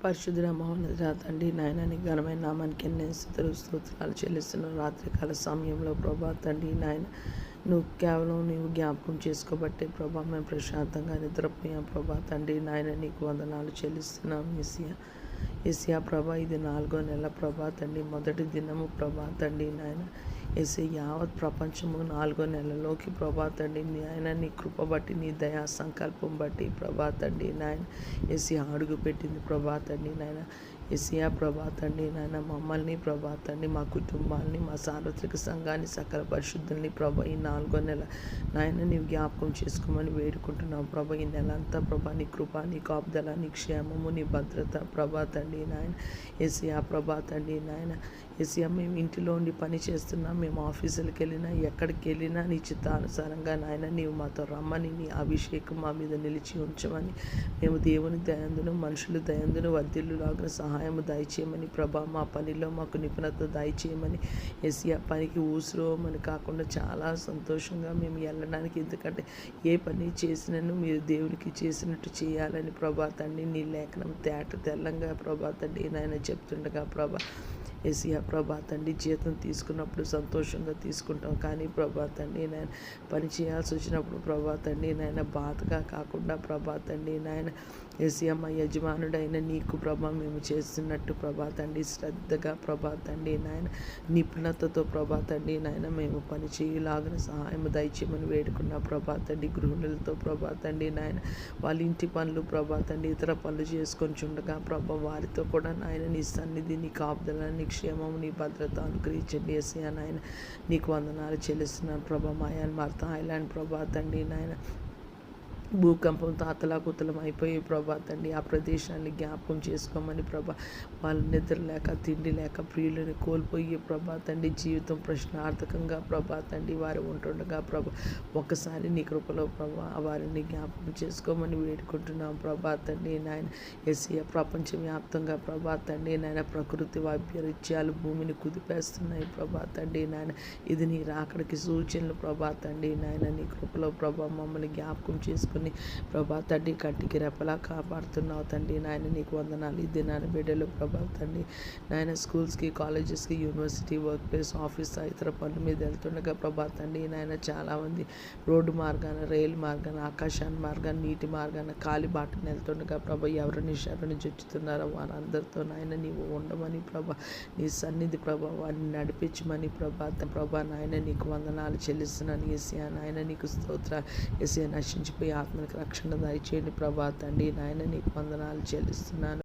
పరిశుద్ధుడ మహోన్నతుడా తండ్రి నాయన నీ ఘనమైన నామానికి ఎన్ని స్తుతులు స్తోత్రాలు చెల్లిస్తున్నాం. రాత్రికాల సమయంలో ప్రభా తండ్రి నాయన నువ్వు కేవలం నీవు జ్ఞాపకం చేసుకోబట్టే ప్రభా మేము ప్రశాంతంగా నిద్రపోయాం. ప్రభా తండ్రి నాయన నీకు వందనాలు చెల్లిస్తున్నాం. ఏసియా ప్రభా ఇది 4వ నెల ప్రభా తండ్రి మొదటి దినము ప్రభా తండ్రి నాయన ఏసీ యావత్ ప్రపంచము 4వ నెలలోకి ప్రభా తండ్రి నాయన నీ కృప బట్టి నీ దయా సంకల్పం బట్టి ప్రభా తండ్రి నాయన ఏసీ అడుగు పెట్టింది ప్రభా తండ్రి నాయన ఏసియా ప్రభా తండ్రి నాయన మమ్మల్ని ప్రభా తండ్రి మా కుటుంబాలని మా సార్వత్రిక సంఘాన్ని సకల పరిశుద్ధుల్ని ప్రభా ఈ 4వ నెల నాయన నీవు జ్ఞాపకం చేసుకోమని వేడుకుంటున్నాం. ప్రభా ఈ నెల అంతా ప్రభా నీ కృప నీ కాపుదల నీ క్షేమము నీ భద్రత ప్రభా తండ్రి నాయన ఏసియా ప్రభా తండ్రి నాయన ఏసియా మేము ఇంటిలో ఉండి పని చేస్తున్నాం, మేము ఆఫీసులకు వెళ్ళినా ఎక్కడికి వెళ్ళినా నీ చిత్తానుసారంగా నాయన నీవు మాతో రమ్మని నీ అభిషేకం మా మీద నిలిచి ఉంచమని మేము దేవుని దయందును మనుషులు దయందును వర్ధిల్లులాగా సహాయము దయచేయమని ప్రభా మా పనిలో మాకు నిపుణత దయచేయమని ఏసియా పనికి ఊసురోమని కాకుండా చాలా సంతోషంగా మేము వెళ్ళడానికి, ఎందుకంటే ఏ పని చేసినను మీరు దేవునికి చేసినట్టు చేయాలని ప్రభా తండ్రి నీ లేఖనం తెల్లంగా ప్రభా తండ్రి నాయన చెప్తుండగా ప్రభా ఏసియా ప్రభా తండ్రి జీతం తీసుకున్నప్పుడు సంతోషంగా తీసుకుంటాం, కానీ ప్రభా తండ్రి నాయన పని చేయాల్సి వచ్చినప్పుడు ప్రభా తండ్రి నాయన బాధగా కాకుండా ప్రభా తండ్రి నాయన ఏసియా మా యజమానుడైన నీకు ప్రభా మేము చేస్తున్నట్టు ప్రభా తండ్రి శ్రద్ధగా ప్రభా తండ్రి నాయన నిపుణతతో ప్రభా తండ్రి నాయన మేము పని చేయలాగిన సహాయం దయచేయమని వేడుకున్న ప్రభా తండ్రి గృహిణులతో ప్రభా తండ్రి నాయన వాళ్ళ ఇంటి పనులు ప్రభా తండ్రి ఇతర పనులు చేసుకొని చుండగా ప్రభా వారితో కూడా నాయన నీ సన్నిధి నీ కాపుదల నీ క్షేమం నీ భద్రత అనుగ్రహించండి. ఏసియా నాయన నీకు వందనాలు చెల్లిస్తున్నాను ప్రభా. మాయాన్ మార్తా ఐలాండ్ ప్రభా తండ్రి నాయన భూకంపం తాతలాకుతలం అయిపోయి ప్రభా తండ్రి ఆ ప్రదేశాన్ని జ్ఞాపకం చేసుకోమని ప్రభా వాళ్ళు నిద్ర లేక తిండి లేక ప్రియులని కోల్పోయి ప్రభా తండ్రి జీవితం ప్రశ్నార్థకంగా ప్రభా తండ్రి వారు ఉంటుండగా ప్రభా ఒక్కసారి నీ కృపలో ప్రభా వారిని జ్ఞాపకం చేసుకోమని వేడుకుంటున్నాం ప్రభా తండ్రి నాయన ఏసియా ప్రపంచవ్యాప్తంగా ప్రభా తండ్రి నాయన ప్రకృతి వైపరీత్యాలు భూమిని కుదిపేస్తున్నాయి ప్రభా తండ్రి నాయన ఇది నీ రాకడికి సూచనలు ప్రభా తండ్రి నాయన నీ కృపలో ప్రభా మమ్మల్ని జ్ఞాపకం చేసుకుని ప్రభా తండ్రి కంటికి రెప్పలా కాపాడుతున్నావు తండ్రి నాయన నీకు వందనాలు. ఈ దినాన్ని బిడ్డలు ప్రభా తండ్రి నాయన స్కూల్స్కి కాలేజెస్కి యూనివర్సిటీ వర్క్ ప్లేస్ ఆఫీస్ ఇతర పనుల మీద వెళ్తుండగా ప్రభా తండ్రి నాయన చాలామంది రోడ్డు మార్గాన రైలు మార్గాన ఆకాశాన్ని మార్గాన్ని నీటి మార్గాన కాలి బాటను వెళ్తుండగా ప్రభా ఎవరిని శరణి జొచ్చుతున్నారో వారందరితో నాయన నీవు ఉండమని ప్రభా నీ సన్నిధి ప్రభా వారిని నడిపించమని ప్రభా నాయన నీకు వందనాలు చెల్లిస్తున్నాను. ఏసియా నాయన నీకు స్తోత్ర. ఏసియా నశించిపోయి ఆత్మనికి రక్షణ దయచేయండి ప్రభా తండ్రి నాయన నీకు వందనాలు చెల్లిస్తున్నాను.